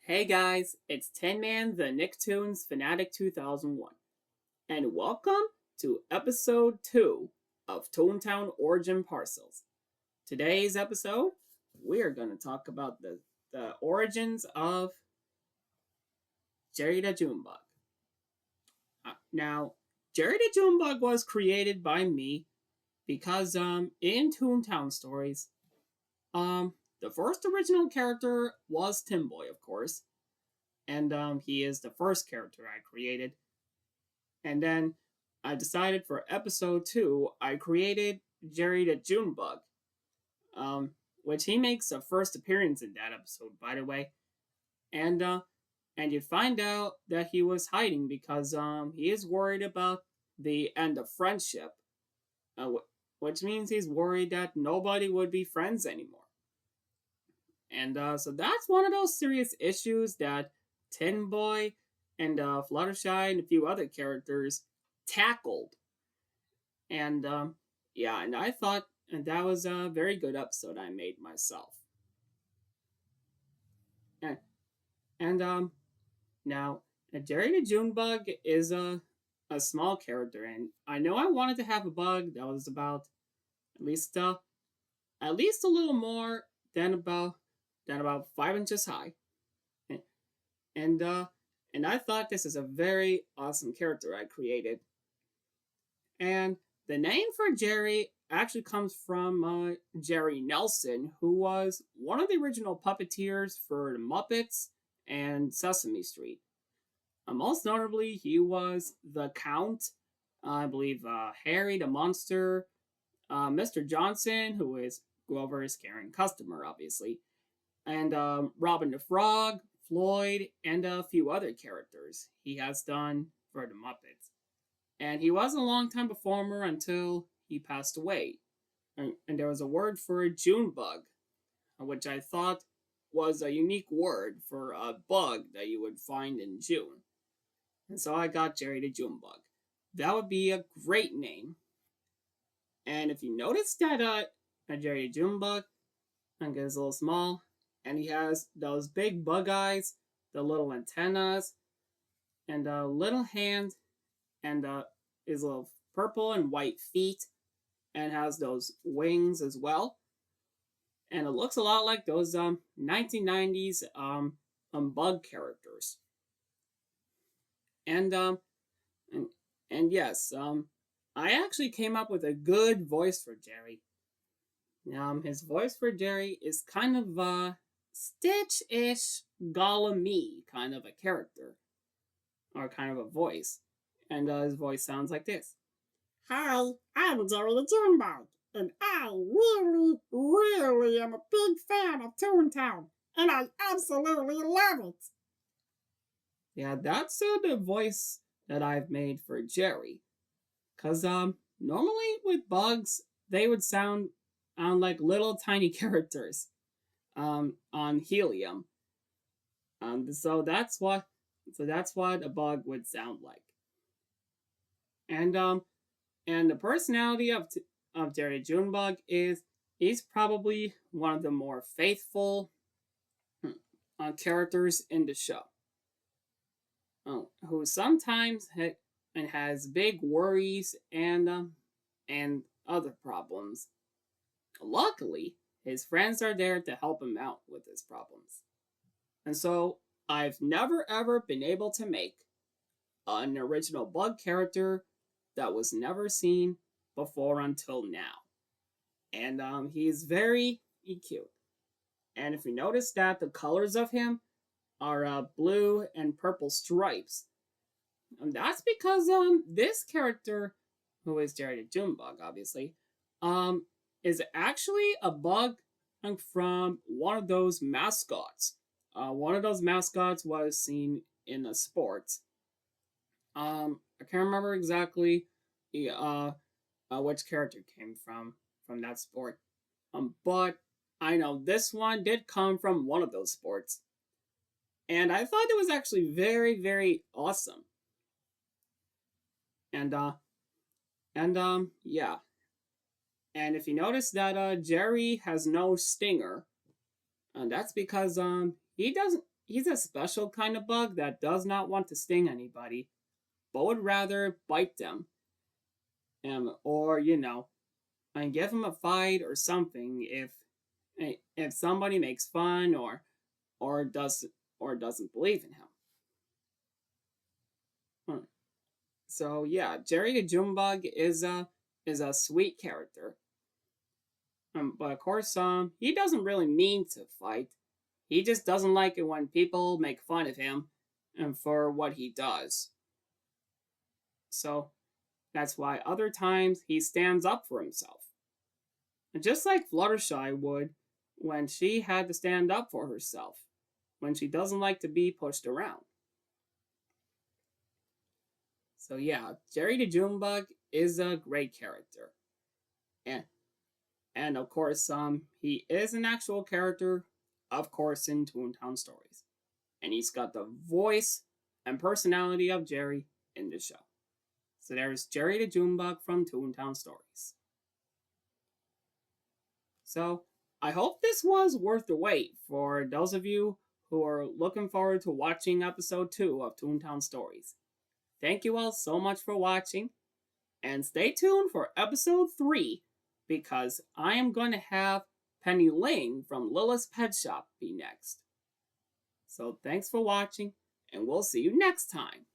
Hey guys, it's Tin Man the Nicktoons Fanatic 2001, and welcome to episode 2 of Toontown Origin Parcels. Today's episode, we are going to talk about the origins of Jerry the Junebug. Now, Jerry the Junebug was created by me because in Toontown stories, the first original character was Tim Boy, of course, and he is the first character I created. And then I decided for episode 2, I created Jerry the Junebug, um, which he makes a first appearance in that episode, by the way. And you'd find out that he was hiding because he is worried about the end of friendship, which means he's worried that nobody would be friends anymore. And so that's one of those serious issues that Tin Boy and Fluttershy and a few other characters tackled. And yeah, and I thought that was a very good episode I made myself. And, and now Jerry the Junebug is a small character, and I know I wanted to have a bug that was about at least uh at least a little more than about 5 inches high. And and uh and I thought this is a very awesome character I created. And the name for Jerry actually comes from Jerry Nelson, who was one of the original puppeteers for the Muppets and Sesame Street. Most notably, he was the Count, I believe Harry the Monster, Mr. Johnson, who is Grover's caring customer, obviously, and Robin the Frog, Floyd, and a few other characters he has done for the Muppets. And he was a long-time performer until he passed away. And there was a word for a June bug, which I thought was a unique word for a bug that you would find in June. And so I got Jerry the June bug. That would be a great name. And if you notice that Jerry the June bug, I think is a little small, and he has those big bug eyes, the little antennas, and a little hand, and his little purple and white feet, and has those wings as well. And it looks a lot like those 1990s bug characters. And and, and yes, I actually came up with a good voice for Jerry. His voice for Jerry is kind of Stitch-ish Gollum-y kind of a character, or kind of a voice. And his voice sounds like this. Hi, I'm Jerry the Junebug, and I really am a big fan of Toontown, and I absolutely love it. Yeah, that's the voice that I've made for Jerry. Cause normally with bugs they would sound like little tiny characters on helium. So that's what a bug would sound like. And the personality of Jerry Junebug is he's probably one of the more faithful characters in the show. Who sometimes and has big worries and other problems. Luckily, his friends are there to help him out with his problems. And so I've never ever been able to make an original bug character that was never seen before until now. And he's very cute. And if you notice that the colors of him are blue and purple stripes, that's because this character, who is Jerry the Junebug, obviously, is actually a bug from one of those mascots. One of those mascots was seen in the sports. I can't remember exactly which character came from that sport. But I know this one did come from one of those sports, and I thought it was actually very, very awesome. And yeah. And if you notice that Jerry has no stinger, and that's because he doesn't He's a special kind of bug that does not want to sting anybody, but would rather bite them, or and give him a fight or something if somebody makes fun or does or doesn't believe in him. Hmm. So yeah, Jerry the Junebug is a sweet character. But of course, he doesn't really mean to fight. He just doesn't like it when people make fun of him and for what he does. So that's why other times he stands up for himself. And just like Fluttershy would when she had to stand up for herself, when she doesn't like to be pushed around. So yeah, Jerry the Junebug is a great character. And and of course, he is an actual character, of course, in Toontown Stories. And he's got the voice and personality of Jerry in the show. So there's Jerry the Junebug from Toontown Stories. So I hope this was worth the wait for those of you who are looking forward to watching episode 2 of Toontown Stories. Thank you all so much for watching, and stay tuned for episode 3 because I am going to have Penny Ling from Lilith's Pet Shop be next. So thanks for watching, and we'll see you next time.